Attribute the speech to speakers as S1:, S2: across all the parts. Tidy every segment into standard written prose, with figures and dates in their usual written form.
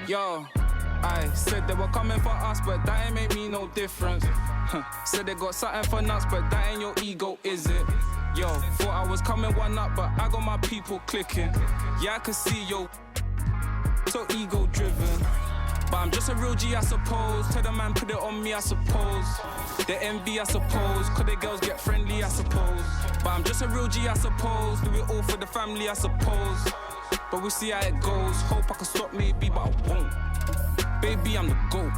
S1: Yo, I said they were coming for us, but that ain't make me no difference. Said they got something for nuts, but that ain't your ego, is it? Yo, thought I was coming one up, but I got my people clicking. Yeah, I can see yo, so ego driven. But I'm just a real G, I suppose. Tell the man, put it on me, I suppose. The envy, I suppose. Could the girls get friendly, I suppose. But I'm just a real G, I suppose. Do it all for the family, I suppose. But we'll see how it goes. Hope I can stop maybe, but I won't. Baby, I'm the GOAT.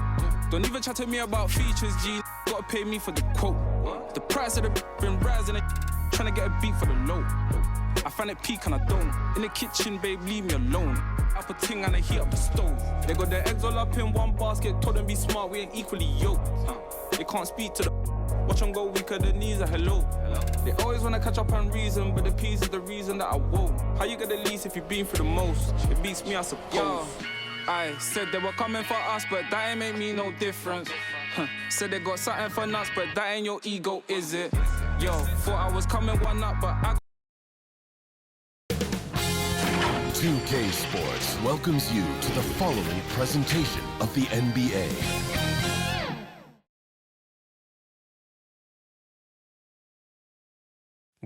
S1: Don't even chat to me about features, G. Gotta pay me for the quote. The price of the been rising, trying to get a beat for the low. I find it peak and I don't. In the kitchen, babe, leave me alone. Up a ting and I heat up the stove. They got their eggs all up in one basket. Told them be smart, we ain't equally yoked. They can't speak to the watch them go weaker, the knees are hello. They always wanna catch up on reason, but the peas is the reason that I won't. How you get the least if you've been through the most? It beats me, I suppose. Yo, I said they were coming for us, but that ain't make me no difference. Said they got something for nuts, but that ain't your ego, is it? Yo, thought I was coming one up, but I
S2: 2K Sports welcomes you to the following presentation of the NBA.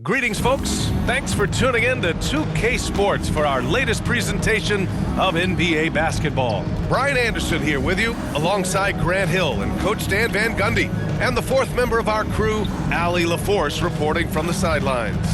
S3: Greetings, folks. Thanks for tuning in to 2K Sports for our latest presentation of NBA basketball. Brian Anderson here with you, alongside Grant Hill and Coach Dan Van Gundy, and the fourth member of our crew, Allie LaForce, reporting from the sidelines.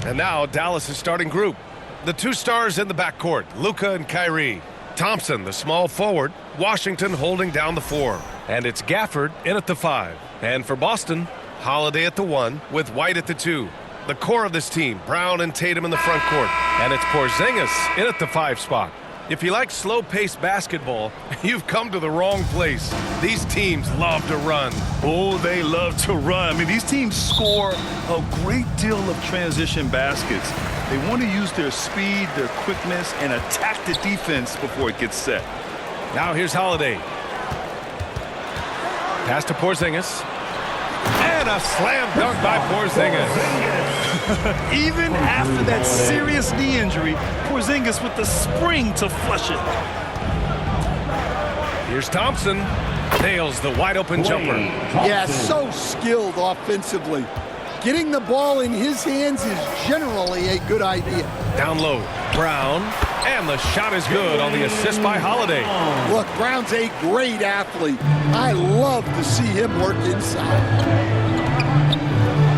S3: And now, Dallas' starting group. The two stars in the backcourt, Luka and Kyrie. Thompson, the small forward. Washington holding down the 4. And it's Gafford in at the 5. And for Boston, Holiday at the 1 with White at the 2. The core of this team, Brown and Tatum in the front court. And it's Porzingis in at the 5 spot. If you like slow-paced basketball, you've come to the wrong place. These teams love to run.
S4: Oh, they love to run. I mean, these teams score a great deal of transition baskets. They want to use their speed, their quickness, and attack the defense before it gets set.
S3: Now here's Holiday. Pass to Porzingis. And a slam dunk by Porzingis.
S4: Even after that serious knee injury, Porzingis with the spring to flush it.
S3: Here's Thompson. Nails the wide-open jumper.
S5: Yeah, so skilled offensively. Getting the ball in his hands is generally a good idea.
S3: Down low, Brown. And the shot is good on the assist by Holiday.
S5: Look, Brown's a great athlete. I love to see him work inside.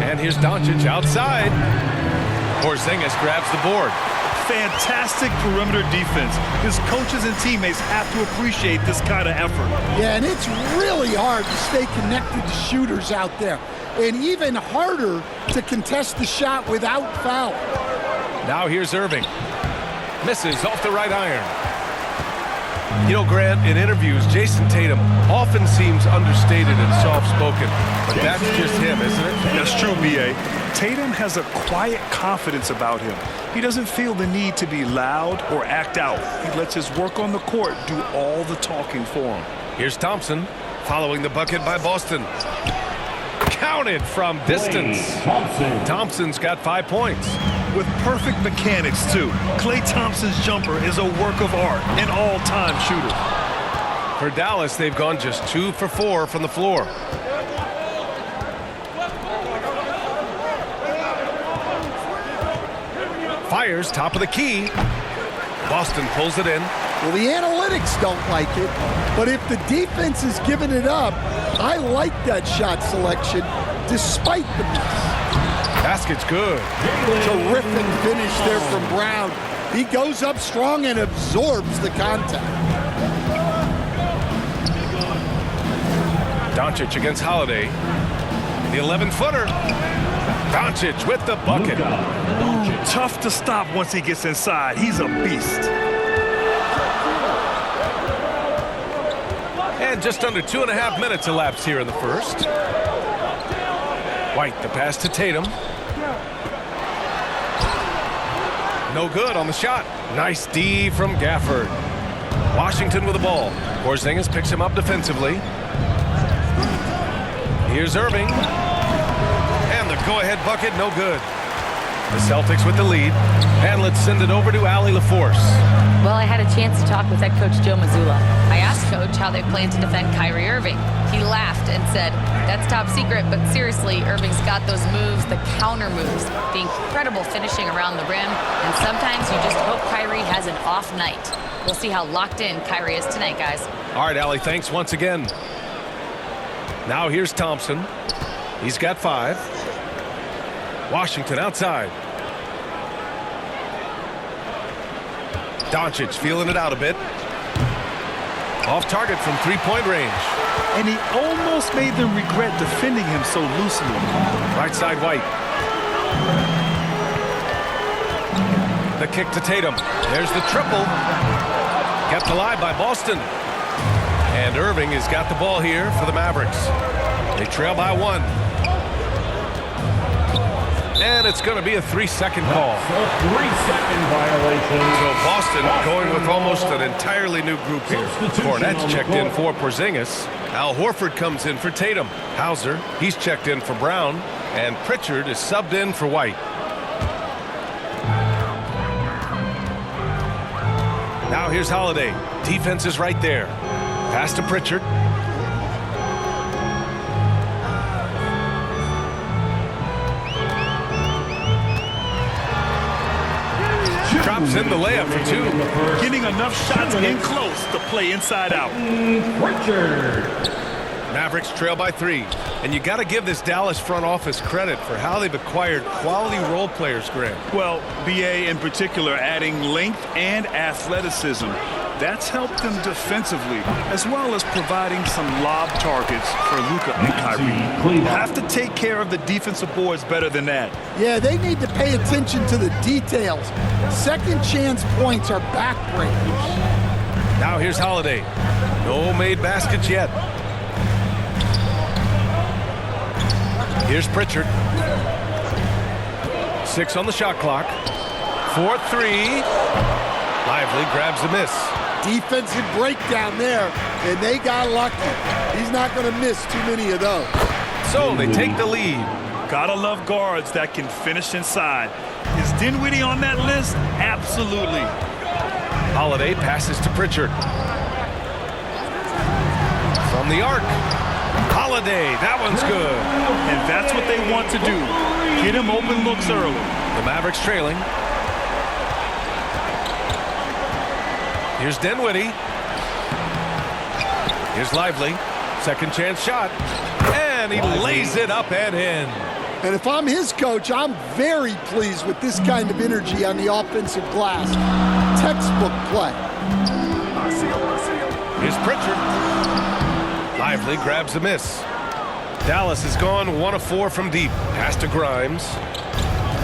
S3: And here's Doncic outside. Porzingis grabs the board.
S4: Fantastic perimeter defense. His coaches and teammates have to appreciate this kind of effort.
S5: Yeah, and it's really hard to stay connected to shooters out there. And even harder to contest the shot without foul.
S3: Now here's Irving. Misses off the right iron. You know, Grant, in interviews, Jason Tatum often seems understated and soft-spoken. But that's just him, isn't it?
S4: That's true, B.A. Tatum has a quiet confidence about him. He doesn't feel the need to be loud or act out. He lets his work on the court do all the talking for him.
S3: Here's Thompson, following the bucket by Boston. Counted from distance. Thompson's got 5 points.
S4: With perfect mechanics, too. Klay Thompson's jumper is a work of art, an all-time shooter.
S3: For Dallas, they've gone just 2 for 4 from the floor. Fires top of the key. Boston pulls it in.
S5: Well, the analytics don't like it, but if the defense is giving it up, I like that shot selection, despite the miss.
S3: Basket's good.
S5: Terrific finish there from Brown. He goes up strong and absorbs the contact.
S3: Doncic against Holiday. The 11-footer. Doncic with the bucket.
S4: Tough to stop once he gets inside. He's a beast.
S3: And just under 2.5 minutes elapsed here in the first. White, the pass to Tatum. No good on the shot. Nice D from Gafford. Washington with the ball. Porzingis picks him up defensively. Here's Irving. And the go-ahead bucket, no good. The Celtics with the lead. And let's send it over to Allie LaForce.
S6: Well, I had a chance to talk with head coach Joe Mazzulla. I asked Coach how they plan to defend Kyrie Irving. He laughed and said, "That's top secret, but seriously, Irving's got those moves, the counter moves, the incredible finishing around the rim, and sometimes you just hope Kyrie has an off night." We'll see how locked in Kyrie is tonight, guys.
S3: All right, Allie, thanks once again. Now here's Thompson. He's got 5. Washington outside. Doncic feeling it out a bit. Off target from three-point range.
S4: And he almost made them regret defending him so loosely.
S3: Right side White. The kick to Tatum. There's the triple. Kept alive by Boston. And Irving has got the ball here for the Mavericks. They trail by 1. And it's going to be a 3-second call.
S7: 3-second violation.
S3: So Boston going with almost an entirely new group here. Kornet's checked in for Porzingis. Al Horford comes in for Tatum. Hauser, he's checked in for Brown. And Pritchard is subbed in for White. Now here's Holiday. Defense is right there. Pass to Pritchard. Drops in the layup for 2.
S4: Getting enough shots in close to play inside out.
S7: Pritchard.
S3: Mavericks trail by 3. And you got to give this Dallas front office credit for how they've acquired quality role players, Grant.
S4: Well, BA in particular adding length and athleticism. That's helped them defensively, as well as providing some lob targets for Luka and Kyrie. Have to take care of the defensive boards better than that.
S5: Yeah, they need to pay attention to the details. Second chance points are backbreakers.
S3: Now here's Holiday. No made baskets yet. Here's Pritchard. 6 on the shot clock. 4-3. Lively grabs a miss.
S5: Defensive breakdown there, and they got lucky. He's not going to miss too many of those.
S3: So they take the lead.
S4: Gotta love guards that can finish inside. Is Dinwiddie on that list? Absolutely.
S3: Holiday passes to Pritchard. From the arc. Holiday, that one's good.
S4: And that's what they want to do. Get him open looks early.
S3: The Mavericks trailing. Here's Dinwiddie. Here's Lively. Second chance shot. And he lays it up and in.
S5: And if I'm his coach, I'm very pleased with this kind of energy on the offensive glass. Textbook play.
S3: Here's Pritchard. Lively grabs the miss. Dallas has gone 1 of 4 from deep. Pass to Grimes.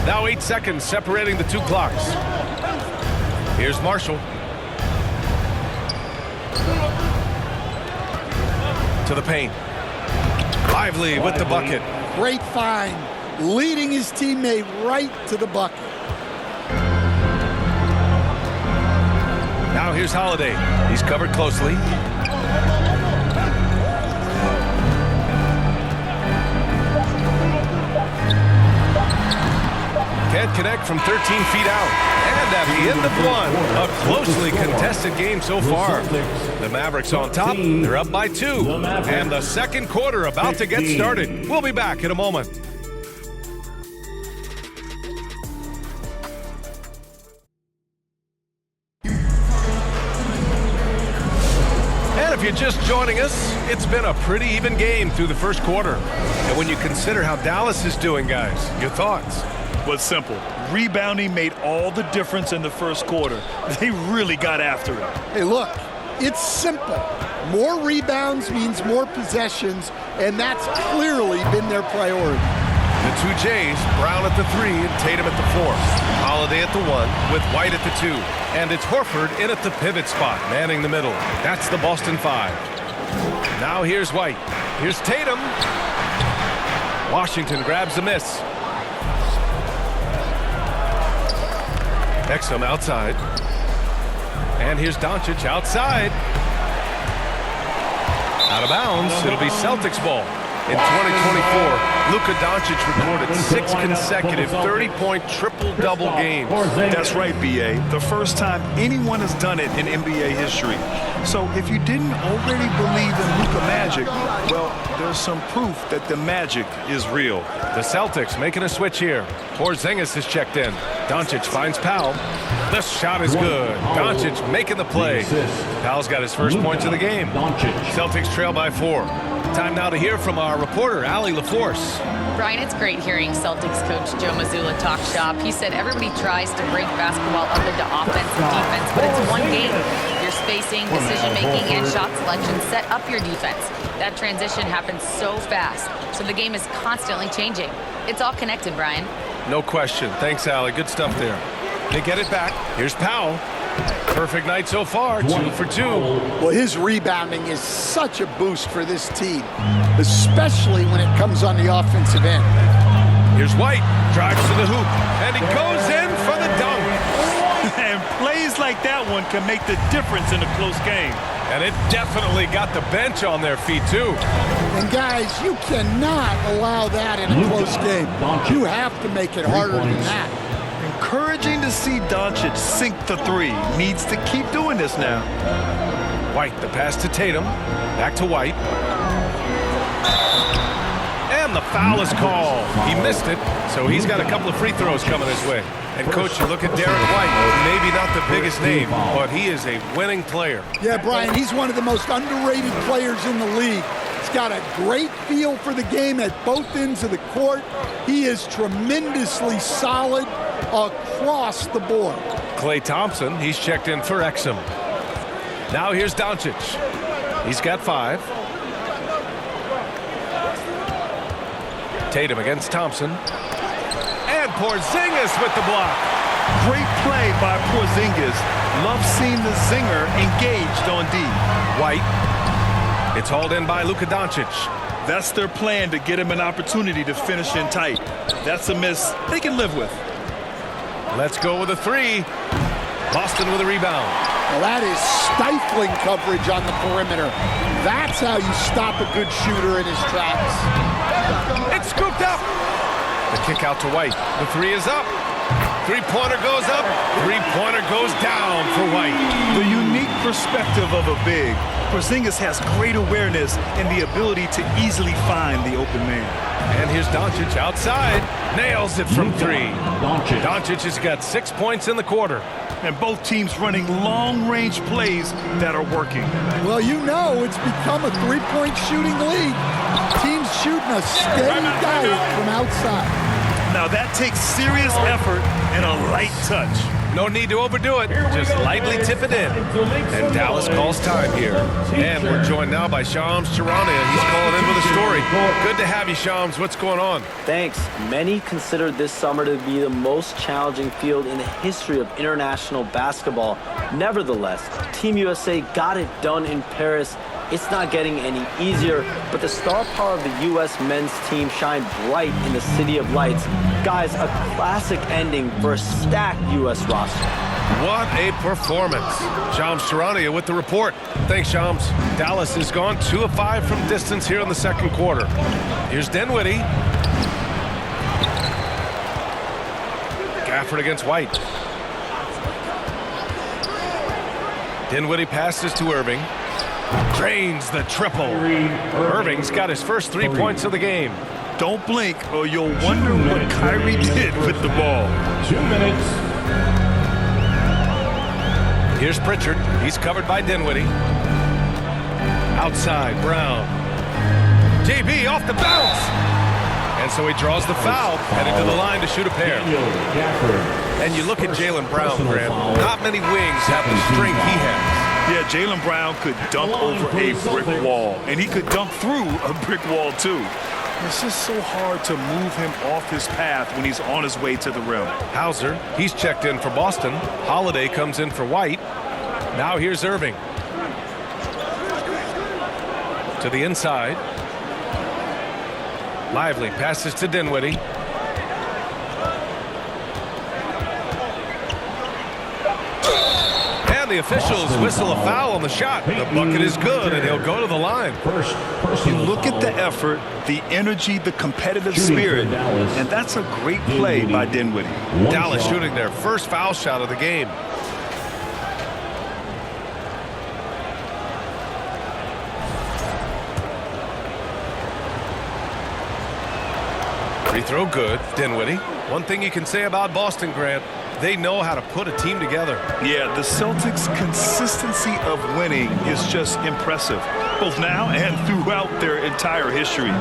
S3: Now 8 seconds separating the 2 clocks. Here's Marshall. To the paint. Lively with the bucket.
S5: Great find. Leading his teammate right to the bucket.
S3: Now here's Holiday. He's covered closely. Can't connect from 13 feet out. And at the end of 1, a closely contested game so far. The Mavericks on top. They're up by 2. And the second quarter about to get started. We'll be back in a moment. And if you're just joining us, it's been a pretty even game through the first quarter. And when you consider how Dallas is doing, guys, your thoughts?
S4: Well, it's simple. Rebounding made all the difference in the first quarter. They really got after it.
S5: Hey, look, it's simple. More rebounds means more possessions, and that's clearly been their priority.
S3: The 2 Jays, Brown at the 3 and Tatum at the 4. Holiday at the 1 with White at the 2. And it's Horford in at the pivot spot, manning the middle. That's the Boston 5. Now here's White. Here's Tatum. Washington grabs the miss. Exum outside. And here's Doncic outside. Out of bounds. It'll be Celtics ball. In 2024, Luka Doncic recorded 6 consecutive 30-point triple-double games.
S4: That's right, B.A. The first time anyone has done it in NBA history. So if you didn't already believe in Luka Magic, well, there's some proof that the magic is real.
S3: The Celtics making a switch here. Porzingis is checked in. Doncic finds Powell. The shot is good. Doncic making the play. Powell's got his first points of the game. Celtics trail by 4. Time now to hear from our reporter, Allie LaForce.
S6: Brian, it's great hearing Celtics coach Joe Mazzulla talk shop. He said everybody tries to break basketball up into offense and defense, but it's one game. Your spacing, decision-making, and shot selection set up your defense. That transition happens so fast, so the game is constantly changing. It's all connected, Brian.
S3: No question. Thanks, Allie. Good stuff there. They get it back. Here's Powell. Perfect night so far, 2 for 2.
S5: Well, his rebounding is such a boost for this team, especially when it comes on the offensive end.
S3: Here's White, drives to the hoop, and he goes in for the dunk.
S4: And plays like that one can make the difference in a close game.
S3: And it definitely got the bench on their feet, too.
S5: And guys, you cannot allow that in a close game. You have to make it harder than that.
S4: Encouraging to see Doncic sink the 3. Needs to keep doing this now.
S3: White, the pass to Tatum. Back to White. And the foul is called. He missed it, so he's got a couple of free throws coming his way. And, Coach, you look at Derek White, maybe not the biggest name, but he is a winning player.
S5: Yeah, Brian, he's one of the most underrated players in the league. He's got a great feel for the game at both ends of the court. He is tremendously solid across the board.
S3: Klay Thompson, he's checked in for Exum. Now here's Doncic. He's got 5. Tatum against Thompson. And Porzingis with the block.
S4: Great play by Porzingis. Love seeing the zinger engaged on D.
S3: White. It's hauled in by Luka Doncic.
S4: That's their plan, to get him an opportunity to finish in tight. That's a miss they can live with.
S3: Let's go with a 3. Boston with a rebound.
S5: Well, that is stifling coverage on the perimeter. That's how you stop a good shooter in his tracks.
S3: It's scooped up. The kick out to White. The 3 is up. 3-pointer goes up. 3-pointer goes down for White.
S4: The unique perspective of a big. Porzingis has great awareness and the ability to easily find the open man.
S3: And here's Doncic outside. Nails it from 3. Doncic has got 6 points in the quarter.
S4: And both teams running long-range plays that are working.
S5: Well, you know it's become a three-point shooting league. Teams shooting a steady diet from outside.
S4: Now that takes serious effort and a light touch.
S3: No need to overdo it. Just lightly tip it in. And Dallas calls time here. And we're joined now by Shams Charania. He's calling in with a story. Good to have you, Shams. What's going on?
S8: Thanks. Many consider this summer to be the most challenging field in the history of international basketball. Nevertheless, Team USA got it done in Paris. It's not getting any easier, but the star power of the U.S. men's team shined bright in the City of Lights. Guys, a classic ending for a stacked U.S. roster.
S3: What a performance. Shams Charania with the report. Thanks, Shams. Dallas has gone 2 of 5 from distance here in the second quarter. Here's Dinwiddie. Gafford against White. Dinwiddie passes to Irving. Drains the triple. Irving's got his first 3 points of the game.
S4: Don't blink or you'll wonder what Kyrie did with the ball.
S7: 2 minutes.
S3: Here's Pritchard. He's covered by Dinwiddie. Outside, Brown. JB off the bounce. And so he draws the foul, headed to the line to shoot a pair. And you look at Jaylen Brown, Grant. Not many wings have the strength he has.
S4: Yeah, Jaylen Brown could dunk over a brick wall, and he could dunk through a brick wall, too. It's just so hard to move him off his path when he's on his way to the rim.
S3: Hauser, he's checked in for Boston. Holiday comes in for White. Now here's Irving. To the inside. Lively passes to Dinwiddie. And the officials whistle a foul on the shot. The bucket is good, and he'll go to the line.
S4: You look at the effort, the energy, the competitive spirit, and that's a great play by Dinwiddie.
S3: Dallas shooting their first foul shot of the game. Free throw good, Dinwiddie. One thing you can say about Boston, Grant, they know how to put a team together.
S4: Yeah, the Celtics' consistency of winning is just impressive, both now and throughout their entire history.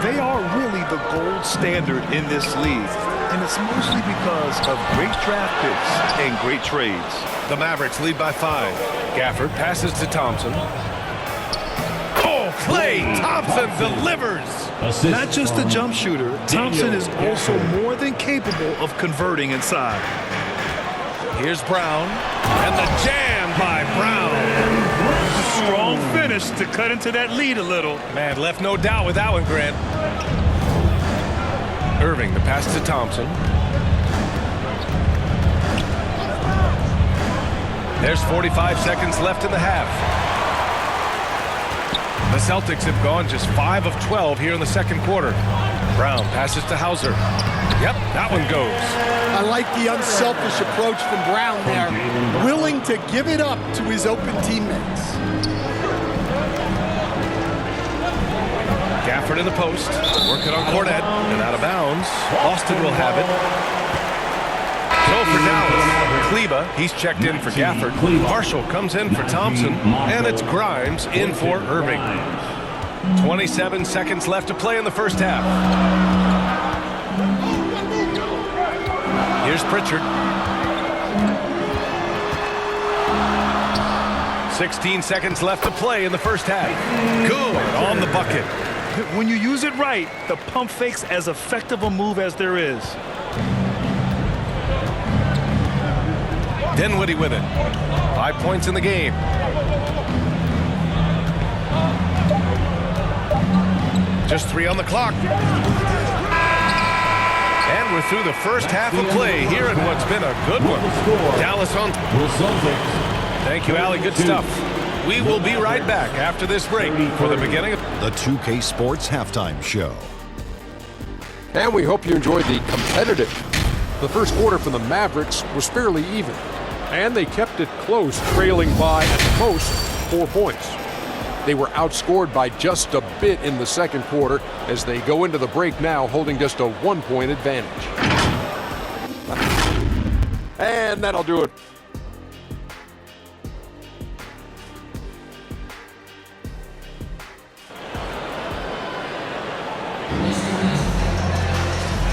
S4: They are really the gold standard in this league, and it's mostly because of great draft picks and great trades.
S3: The Mavericks lead by 5. Gafford passes to Thompson. Oh, Klay Thompson delivers.
S4: Not just a jump shooter, Thompson is also more than capable of converting inside.
S3: Here's Brown, and the jam by Brown.
S4: Strong finish to cut into that lead a little.
S3: Man, left no doubt with that one, Grant. Irving, the pass to Thompson. There's 45 seconds left in the half. The Celtics have gone just 5 of 12 here in the second quarter. Brown passes to Hauser. Yep, that one goes.
S5: I like the unselfish approach from Brown there, willing to give it up to his open teammates.
S3: Gafford in the post, working on Cornette, and out of bounds. Boston will have it. So for Dallas, Kleba, he's checked in for Gafford. Marshall comes in for Thompson, and it's Grimes in for Irving. 27 seconds left to play in the first half. Here's Pritchard. 16 seconds left to play in the first half. Good on the bucket.
S4: When you use it right, the pump fake's as effective a move as there is.
S3: Dinwiddie with it. 5 points in the game. Just 3 on the clock. And we're through the first half of play here in what's been a good one. Dallas on. Thank you, Allie. Good stuff. We will be right back after this break for the beginning of
S2: The 2K Sports Halftime Show.
S9: And we hope you enjoyed the competitive. The first quarter from the Mavericks was fairly even, and they kept it close, trailing by at the most 4 points. They were outscored by just a bit in the second quarter as they go into the break now holding just a 1-point advantage. And that'll do it.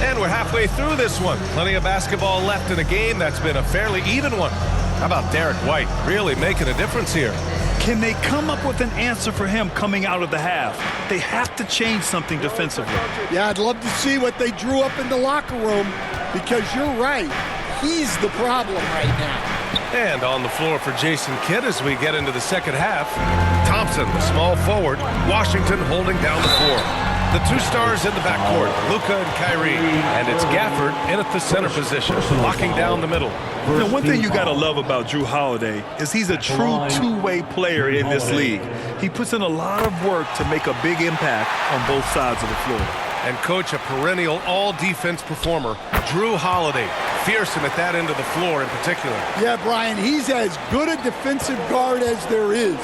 S3: And we're halfway through this one. Plenty of basketball left in a game that's been a fairly even one. How about Derek White really making a difference here?
S4: Can they come up with an answer for him coming out of the half? They have to change something defensively.
S5: Yeah, I'd love to see what they drew up in the locker room, because you're right. He's the problem right now.
S3: And on the floor for Jason Kidd as we get into the second half. Thompson, the small forward. Washington holding down the floor. The 2 stars in the backcourt, Luka and Kyrie. And it's Gafford in at the center position, locking down the middle.
S4: You know, one thing you got to love about Jrue Holiday is he's a true two-way player in this league. He puts in a lot of work to make a big impact on both sides of the floor.
S3: And coach, a perennial all-defense performer, Jrue Holiday. Fearsome at that end of the floor in particular.
S5: Yeah, Brian, he's as good a defensive guard as there is.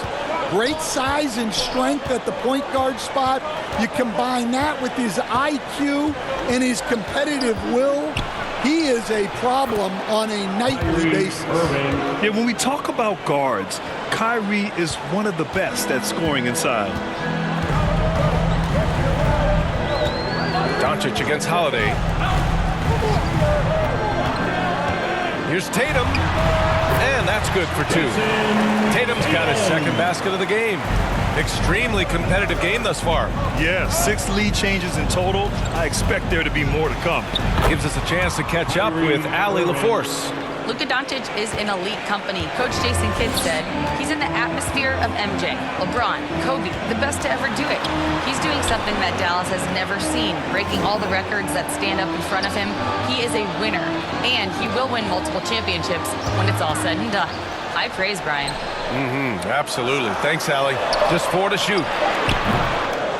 S5: Great size and strength at the point guard spot. You combine that with his IQ and his competitive will, he is a problem on a nightly basis.
S4: Yeah, when we talk about guards, Kyrie is one of the best at scoring inside.
S3: Doncic against Holiday. Here's Tatum. And that's good for 2. Tatum's got his second basket of the game. Extremely competitive game thus far.
S4: Yeah, 6 lead changes in total. I expect there to be more to come.
S3: Gives us a chance to catch up with Allie LaForce.
S6: Luka Doncic is in elite company. Coach Jason Kidd said he's in the atmosphere of MJ, LeBron, Kobe, the best to ever do it. He's doing something that Dallas has never seen, breaking all the records that stand up in front of him. He is a winner, and he will win multiple championships when it's all said and done. High praise, Brian.
S3: Absolutely. Thanks, Allie. Just 4 to shoot.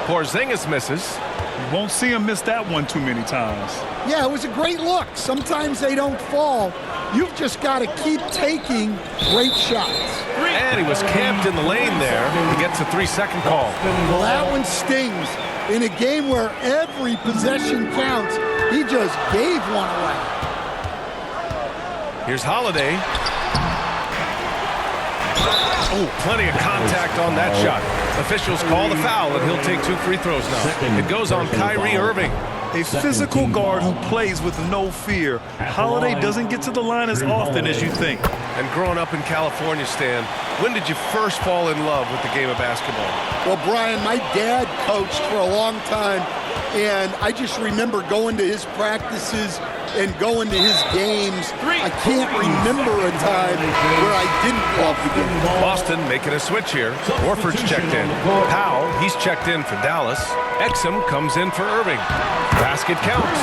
S3: Porzingis misses.
S4: You won't see him miss that one too many times.
S5: Yeah, it was a great look. Sometimes they don't fall. You've just got to keep taking great shots.
S3: And he was camped in the lane there. He gets a 3-second call.
S5: Well, that one stings. In a game where every possession counts, he just gave one away.
S3: Here's Holiday. Oh, plenty of contact on that shot. Officials call the foul, and he'll take 2 free throws now. It goes on Kyrie Irving.
S4: A physical guard who plays with no fear. Holiday doesn't get to the line as often as you think.
S3: And growing up in California, Stan, when did you first fall in love with the game of basketball?
S5: Well, Brian, my dad coached for a long time, and I just remember going to his practices and going to his games. I can't remember a time where I didn't love the game.
S3: Boston making a switch here. Horford's checked in. Powell, he's checked in for Dallas. Exum comes in for Irving. Basket counts.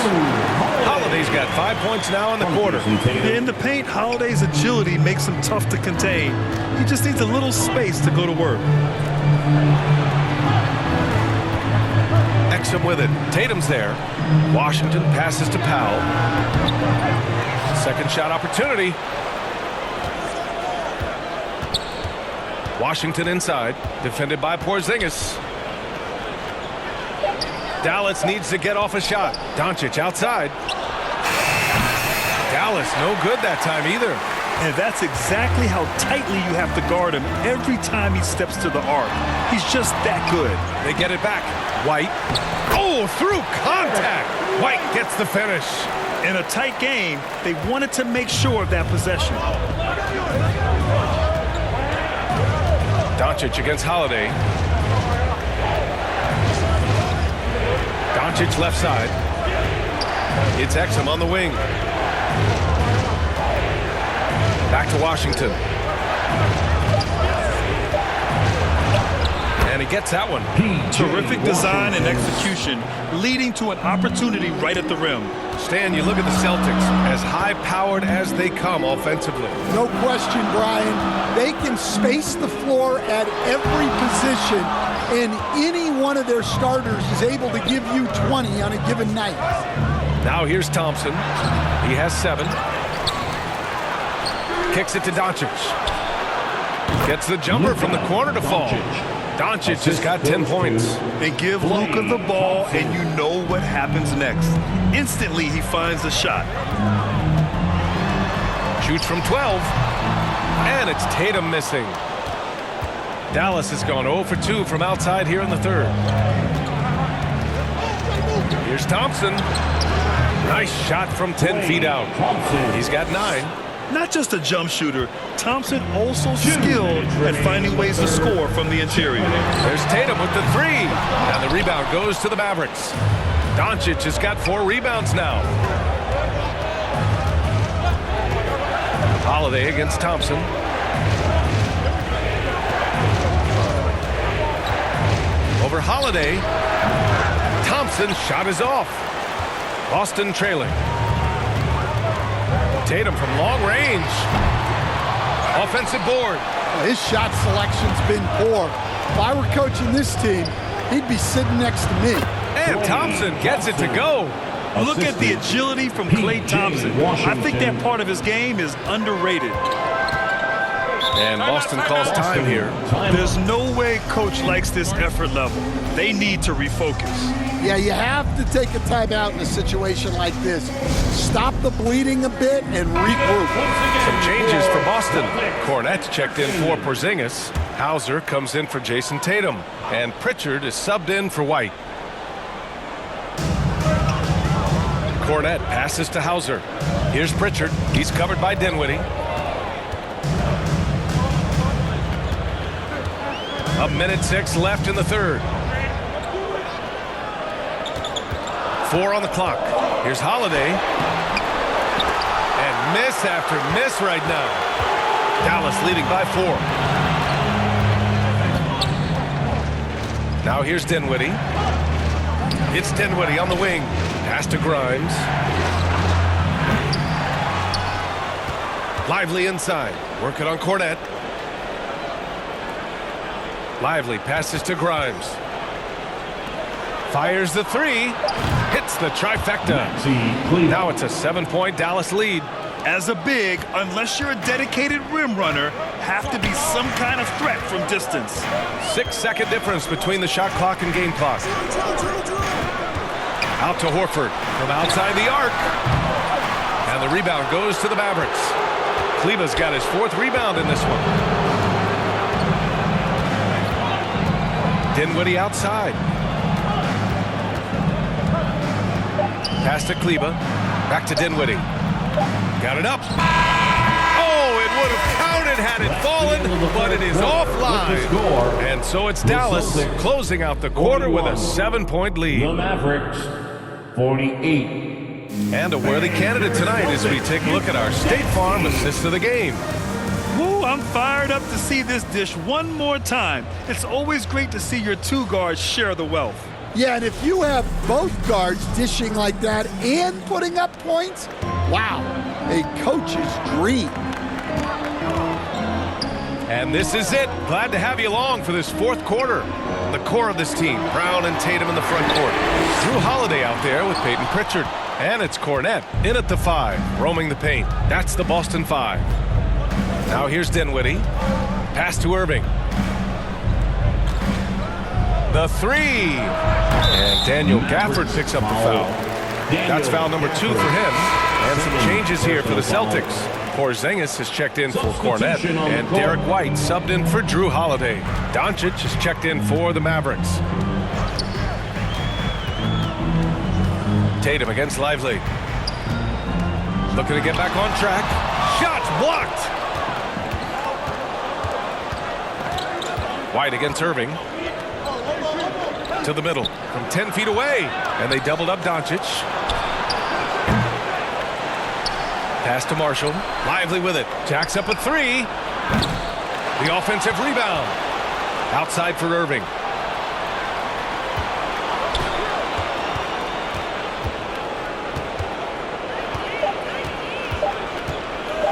S3: Holiday's got 5 points now in the quarter.
S4: In the paint, Holiday's agility makes him tough to contain. He just needs a little space to go to work.
S3: Exum with it. Tatum's there. Washington passes to Powell. Second shot opportunity. Washington inside. Defended by Porzingis. Dallas needs to get off a shot. Doncic outside. Dallas no good that time either.
S4: And that's exactly how tightly you have to guard him every time he steps to the arc. He's just that good.
S3: They get it back. White. Oh, through contact. White gets the finish.
S4: In a tight game, they wanted to make sure of that possession.
S3: Doncic against Holiday. Doncic left side. It's Exum on the wing. Back to Washington. And he gets that one.
S4: Terrific design and execution, leading to an opportunity right at the rim.
S3: Stan, you look at the Celtics, as high-powered as they come offensively.
S5: No question, Brian. They can space the floor at every position, and any one of their starters is able to give you 20 on a given night.
S3: Now here's Thompson. He has 7. Kicks it to Doncic. Gets the jumper from the corner to fall. Doncic has got 10 points.
S4: They give Luka the ball, and you know what happens next. Instantly, he finds a shot.
S3: Shoots from 12. And it's Tatum missing. Dallas has gone 0 for 2 from outside here in the third. Here's Thompson. Nice shot from 10 feet out. He's got 9.
S4: Not just a jump shooter, Thompson also skilled at finding ways to score from the interior.
S3: There's Tatum with the 3. And the rebound goes to the Mavericks. Doncic has got 4 rebounds now. Holiday against Thompson. Over Holiday. Thompson's shot is off. Boston trailing. Tatum from long range. Offensive board.
S5: His shot selection's been poor. If I were coaching this team, he'd be sitting next to me.
S3: And Thompson gets it to go.
S4: Look at the agility from Klay Thompson. I think that part of his game is underrated.
S3: And Boston calls time here.
S4: There's no way coach likes this effort level. They need to refocus.
S5: Yeah, you have to take a timeout in a situation like this. Stop the bleeding a bit and regroup.
S3: Some changes for Boston. Cornette checked in for Porzingis. Hauser comes in for Jason Tatum. And Pritchard is subbed in for White. Cornette passes to Hauser. Here's Pritchard. He's covered by Dinwiddie. A minute 6 left in the third. 4 on the clock. Here's Holiday. And miss after miss right now. Dallas leading by 4. Now here's Dinwiddie. It's Dinwiddie on the wing. Pass to Grimes. Lively inside. Working on Cornette. Lively passes to Grimes. Fires the three. Hits the trifecta. Now it's a 7-point Dallas lead.
S4: As a big, unless you're a dedicated rim runner, have to be some kind of threat from distance.
S3: 6-second difference between the shot clock and game clock. Out to Horford from outside the arc. And the rebound goes to the Mavericks. Kleba's got his 4th rebound in this one. Dinwiddie outside. Pass to Kleba. Back to Dinwiddie. Got it up. Oh, it would have counted had it fallen, but it is offline. And so it's Dallas closing out the quarter with a 7-point lead.
S7: The Mavericks, 48.
S3: And a worthy candidate tonight as we take a look at our State Farm assist of the game.
S4: Woo, I'm fired up to see this dish one more time. It's always great to see your 2 guards share the wealth.
S5: Yeah, and if you have both guards dishing like that and putting up points, wow, a coach's dream.
S3: And this is it. Glad to have you along for this 4th quarter. The core of this team, Brown and Tatum in the front court. Drew Holiday out there with Peyton Pritchard. And it's Cornette in at the 5, roaming the paint. That's the Boston 5. Now here's Dinwiddie. Pass to Irving. The 3. And Daniel Gafford picks up the foul. That's foul number 2 for him. And some changes here for the Celtics. Porzingis has checked in for Cornette. And Derek White subbed in for Drew Holiday. Doncic has checked in for the Mavericks. Tatum against Lively. Looking to get back on track. Shots blocked. White against Irving. To the middle from 10 feet away. And they doubled up Doncic. Pass to Marshall. Lively with it. Jacks up a 3. The offensive rebound. Outside for Irving.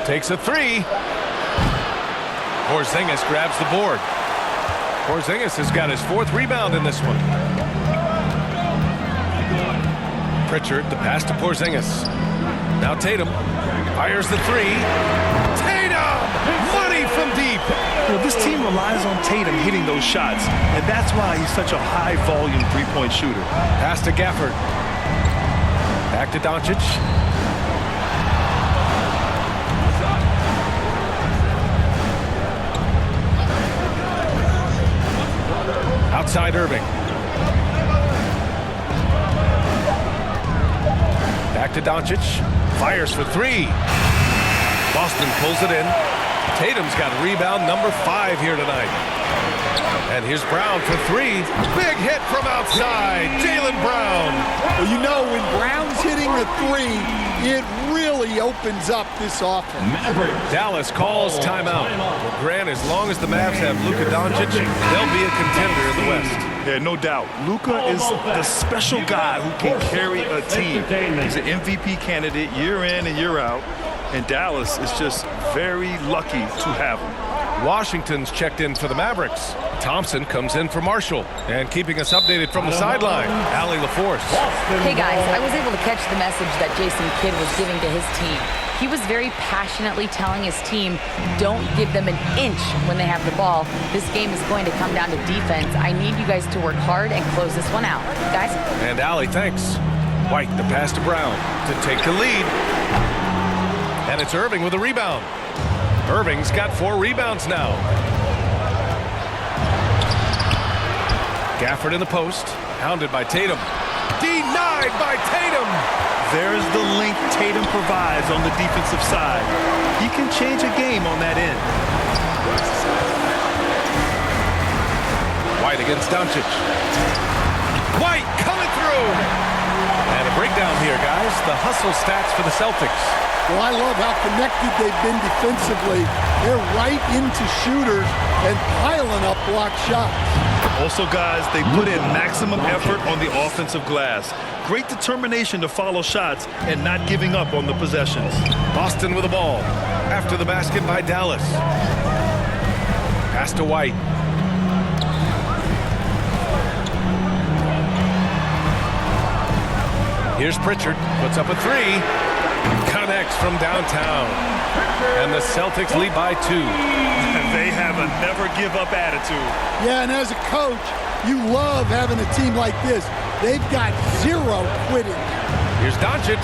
S3: Takes a 3. Porzingis grabs the board. Porzingis has got his 4th rebound in this one. Pritchard, the pass to Porzingis. Now Tatum fires the 3. Tatum! Money from deep!
S4: Well, this team relies on Tatum hitting those shots, and that's why he's such a high-volume 3-point shooter.
S3: Pass to Gafford. Back to Doncic. Outside Irving. Back to Doncic. Fires for 3. Boston pulls it in. Tatum's got rebound number 5 here tonight. And here's Brown for 3. Big hit from outside. Jaylen Brown.
S5: Well, you know, when Brown's hitting a 3, it really opens up this offense.
S3: Dallas calls timeout. Well, Grant, as long as the Mavs have Luka Doncic, they'll be a contender in the West.
S4: Yeah, no doubt. Luka is the special guy who can carry a team. He's an MVP candidate year in and year out. And Dallas is just very lucky to have him.
S3: Washington's checked in for the Mavericks. Thompson comes in for Marshall. And keeping us updated from the sideline, Allie LaForce.
S6: Hey guys, I was able to catch the message that Jason Kidd was giving to his team. He was very passionately telling his team, don't give them an inch when they have the ball. This game is going to come down to defense. I need you guys to work hard and close this one out. Guys?
S3: And Allie, thanks. White, the pass to Brown to take the lead. And it's Irving with a rebound. Irving's got 4 rebounds now. Gafford in the post, hounded by Tatum. Denied by Tatum!
S4: There's the link Tatum provides on the defensive side. He can change a game on that end.
S3: White against Doncic. White coming through! And a breakdown here, guys. The hustle stats for the Celtics.
S5: Well, I love how connected they've been defensively. They're right into shooters and piling up block shots.
S4: Also, guys, they put in maximum effort on the offensive glass. Great determination to follow shots and not giving up on the possessions.
S3: Boston with the ball. After the basket by Dallas. Pass to White. Here's Pritchard, puts up a three, connects from downtown, and the Celtics lead by 2.
S4: And they have a never-give-up attitude.
S5: Yeah, and as a coach, you love having a team like this. They've got zero quitting.
S3: Here's Doncic.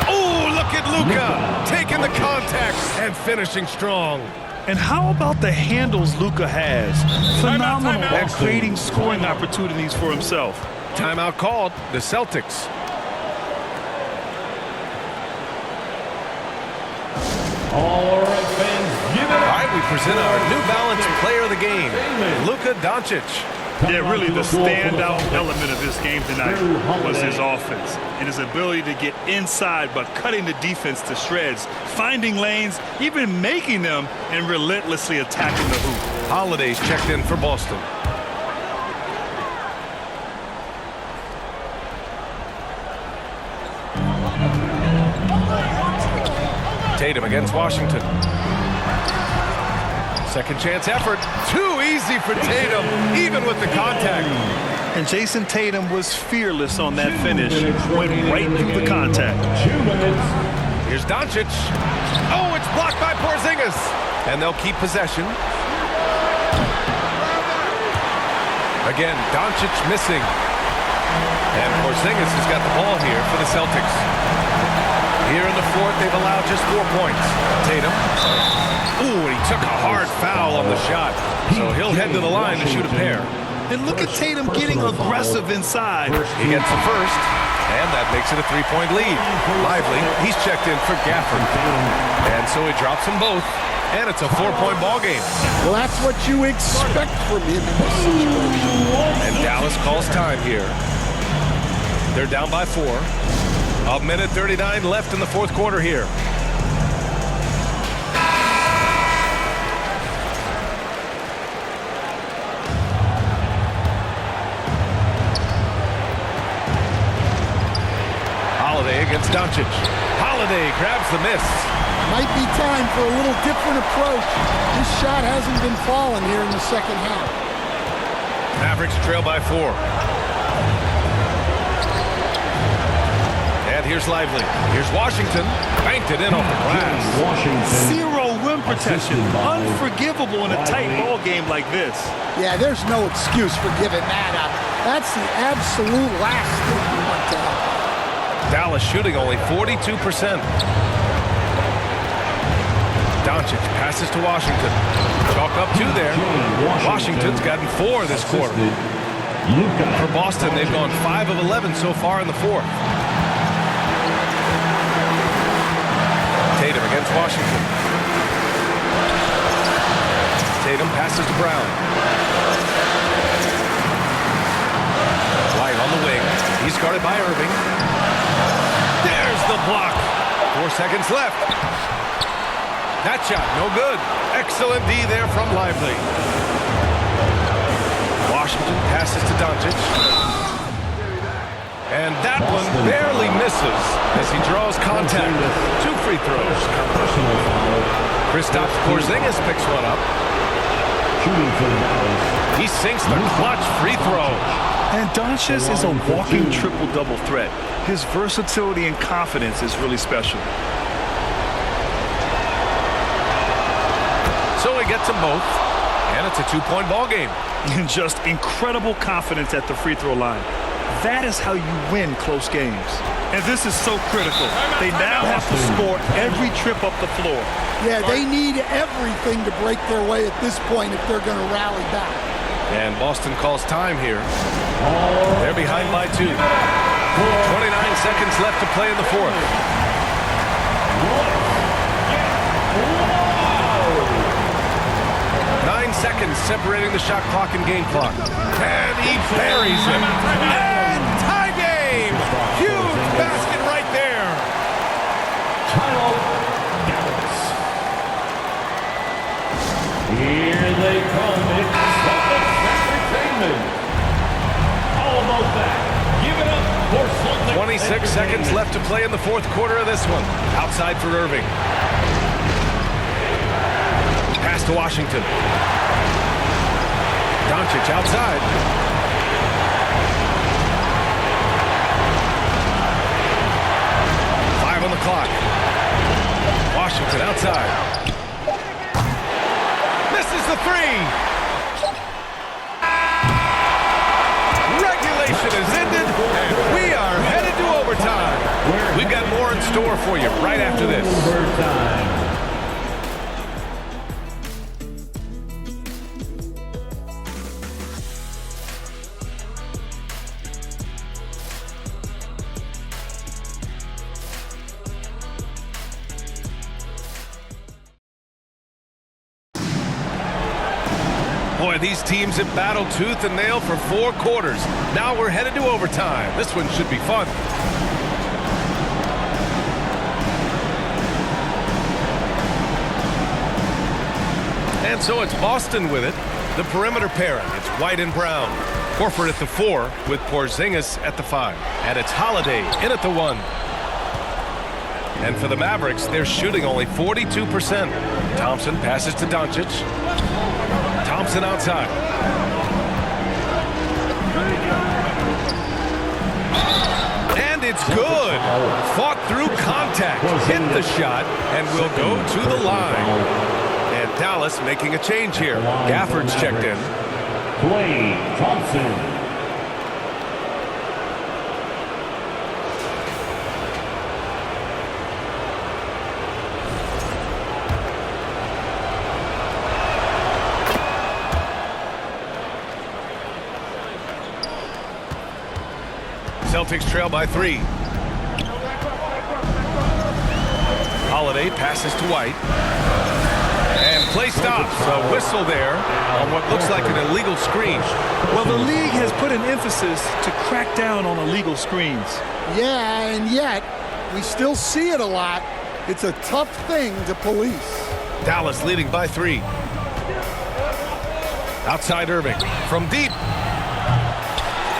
S3: Oh, look at Luka taking the contact and finishing strong.
S4: And how about the handles Luka has? Phenomenal at creating scoring opportunities for himself.
S3: Timeout called, the Celtics.
S7: All right, fans, give it up.
S3: All right, we present our New Balance player of the game, Luka Doncic.
S4: Yeah, really the standout element of this game tonight was his offense and his ability to get inside but cutting the defense to shreds, finding lanes, even making them, and relentlessly attacking the hoop.
S3: Holiday's checked in for Boston. Tatum against Washington. Second chance effort. Too easy for Tatum, even with the contact.
S4: And Jason Tatum was fearless on that finish. Went right through the contact.
S7: 2 minutes.
S3: Here's Doncic. Oh, it's blocked by Porzingis. And they'll keep possession. Again, Doncic missing. And Porzingis has got the ball here for the Celtics. Here in the fourth, they've allowed just 4 points. Tatum. Ooh, and he took a hard foul on the shot. So he'll head to the line to shoot a pair.
S4: And look at Tatum getting aggressive inside.
S3: He gets the first, and that makes it a 3-point lead. Lively, he's checked in for Gafford. And so he drops them both, and it's a 4-point ball game.
S5: Well, that's what you expect from him in this situation.
S3: And Dallas calls time here. They're down by 4. 1:39 left in the fourth quarter here. Holiday against Doncic. Holiday grabs the miss.
S5: Might be time for a little different approach. This shot hasn't been falling here in the second half.
S3: Mavericks trail by 4. And here's Lively. Here's Washington. Banked it in off the glass.
S4: Zero rim protection. Unforgivable in a tight ball game like this.
S5: Yeah, there's no excuse for giving that up. That's the absolute last thing you want to have.
S3: Dallas shooting only 42%. Doncic passes to Washington. Chalk up 2 there. Washington's gotten 4 this quarter. For Boston, they've gone 5 of 11 so far in the fourth. Tatum against Washington. Tatum passes to Brown. White on the wing. He's guarded by Irving. There's the block. 4 seconds left. That shot, no good. Excellent D there from Lively. Washington passes to Doncic. And that one barely misses as he draws contact. 2 free throws. Kristaps Porzingis picks one up. He sinks the clutch free throw.
S4: And Doncic is a walking triple-double threat. His versatility and confidence is really special.
S3: So he gets them both, and it's a 2-point ball game.
S4: And just incredible confidence at the free throw line. That is how you win close games. And this is so critical. They now have to score every trip up the floor.
S5: Yeah, they need everything to break their way at this point if they're going to rally back.
S3: And Boston calls time here. They're behind by 2. 29 seconds left to play in the fourth. 9 seconds separating the shot clock and game clock. And he buries it. And tie game! Huge basket right there.
S7: Here they come. It's Celtics Entertainment. Almost back. Give it up for Celtics.
S3: 26 seconds left to play in the fourth quarter of this one. Outside for Irving. to Washington. Doncic outside. On the clock. Washington outside. Misses the three. Regulation is ended, and we are headed to overtime. We've got more in store for you right after this.
S7: Overtime.
S3: Boy, these teams have battled tooth and nail for 4 quarters. Now we're headed to overtime. This one should be fun. And so it's Boston with it. The perimeter pairing. It's White and Brown. Horford at the 4 with Porzingis at the 5. And it's Holiday in at the 1. And for the Mavericks, they're shooting only 42%. Thompson passes to Doncic. Thompson outside. And it's good. Fought through contact. Hit the shot and will go to the line. And Dallas making a change here. Gafford's checked in.
S7: Klay Thompson.
S3: Celtics trail by 3. Holiday passes to White. And play stops. A whistle there on what looks like an illegal screen.
S4: Well, the league has put an emphasis to crack down on illegal screens.
S5: Yeah, and yet we still see it a lot. It's a tough thing to police.
S3: Dallas leading by 3. Outside Irving. From deep.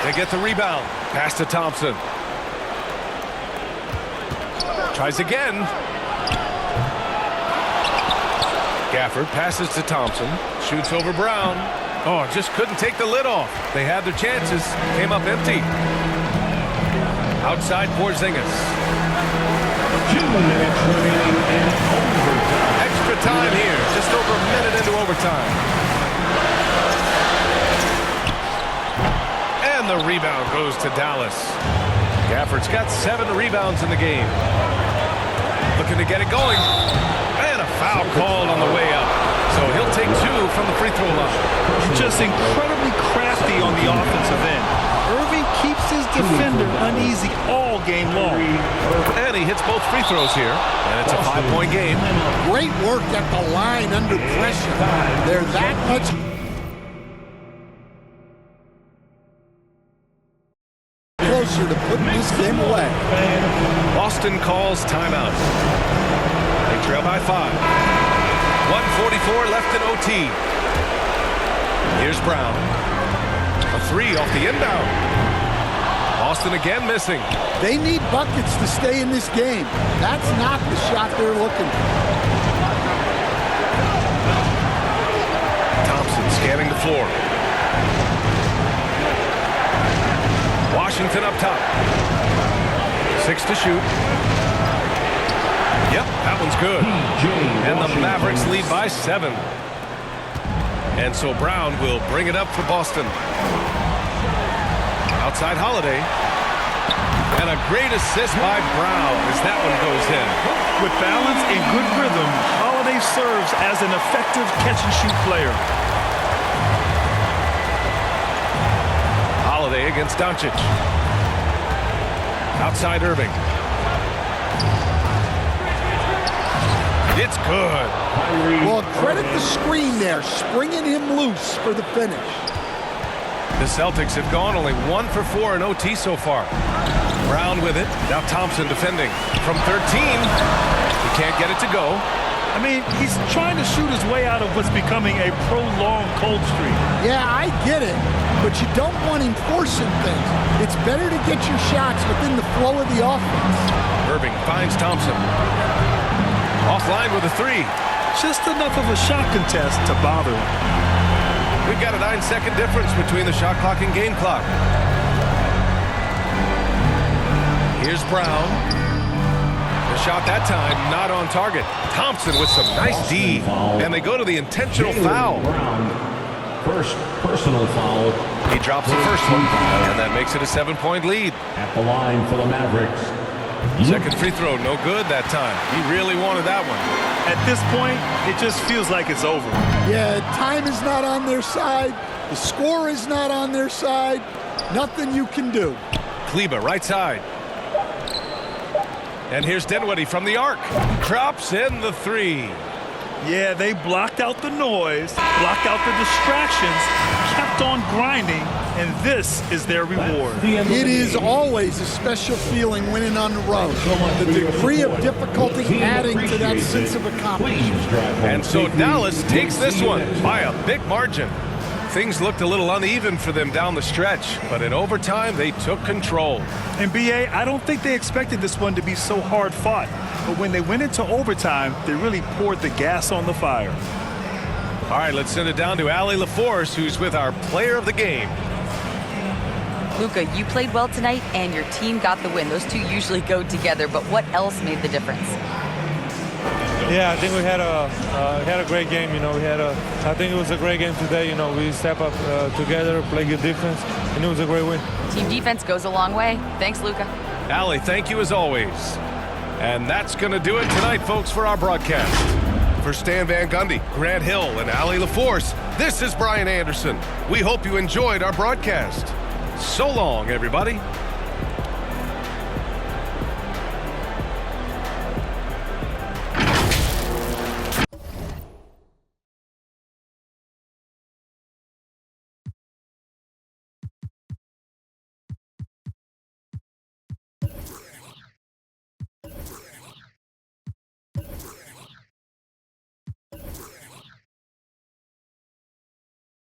S3: They get the rebound. Pass to Thompson. Tries again. Gafford passes to Thompson. Shoots over Brown. Oh, just couldn't take the lid off. They had their chances. Came up empty. Outside Porzingis.
S7: 2 minutes remaining in overtime.
S3: Extra time here. Just over a minute into overtime. And the rebound goes to Dallas. Gafford's got 7 rebounds in the game. Looking to get it going. And a foul called on the way up. So he'll take 2 from the free throw line.
S4: Just incredibly crafty on the offensive end. Irving keeps his defender uneasy all game long.
S3: And he hits both free throws here. And it's a 5-point game.
S5: Great work at the line under pressure. They're that much. Closer to putting this game away.
S3: Boston calls timeout. They trail by 5. 1:44 left in OT. Here's Brown. A 3 off the inbound. Boston again missing.
S5: They need buckets to stay in this game. That's not the shot they're looking for.
S3: Thompson scanning the floor. Washington up top. 6 to shoot. Yep, that one's good. And the Mavericks lead by 7. And so Brown will bring it up for Boston. Outside Holiday. And a great assist by Brown as that one goes in.
S4: With balance and good rhythm, Holiday serves as an effective catch-and-shoot player.
S3: Holiday against Doncic. Outside Irving. It's good.
S5: Well, credit the screen there, springing him loose for the finish.
S3: The Celtics have gone only 1 for 4 in OT so far. Brown with it. Now Thompson defending. From 13. He can't get it to go.
S4: I mean, he's trying to shoot his way out of what's becoming a prolonged cold streak.
S5: Yeah, I get it, but you don't want him forcing things. It's better to get your shots within the flow of the offense.
S3: Irving finds Thompson. Offline with a 3.
S4: Just enough of a shot contest to bother him.
S3: We've got a 9-second difference between the shot clock and game clock. Here's Brown. The shot that time not on target. Thompson with some nice D. And they go to the intentional foul.
S7: First personal foul.
S3: He drops the first one, and that makes it a 7-point lead.
S7: At the line for the Mavericks.
S3: Second free throw, no good that time. He really wanted that one.
S4: At this point, it just feels like it's over.
S5: Yeah, time is not on their side. The score is not on their side. Nothing you can do.
S3: Kleber, right side. And here's Dinwiddie from the arc. Drops in the three.
S4: Yeah, they blocked out the noise, blocked out the distractions, kept on grinding, and this is their reward.
S5: It is always a special feeling winning on the road. The degree of difficulty adding to that sense of accomplishment.
S3: And so Dallas takes this one by a big margin. Things looked a little uneven for them down the stretch, but in overtime, they took control.
S4: And B.A., I don't think they expected this one to be so hard fought. But when they went into overtime, they really poured the gas on the fire.
S3: All right, let's send it down to Allie LaForce, who's with our player of the game.
S6: Luka, you played well tonight, and your team got the win. Those two usually go together, but what else made the difference?
S10: Yeah, I think we had a great game. I think it was a great game today. We step up together, play good defense, and it was a great win.
S6: Team defense goes a long way. Thanks, Luka.
S3: Allie, thank you as always. And that's going to do it tonight, folks, for our broadcast. For Stan Van Gundy, Grant Hill, and Allie LaForce, this is Brian Anderson. We hope you enjoyed our broadcast. So long, everybody.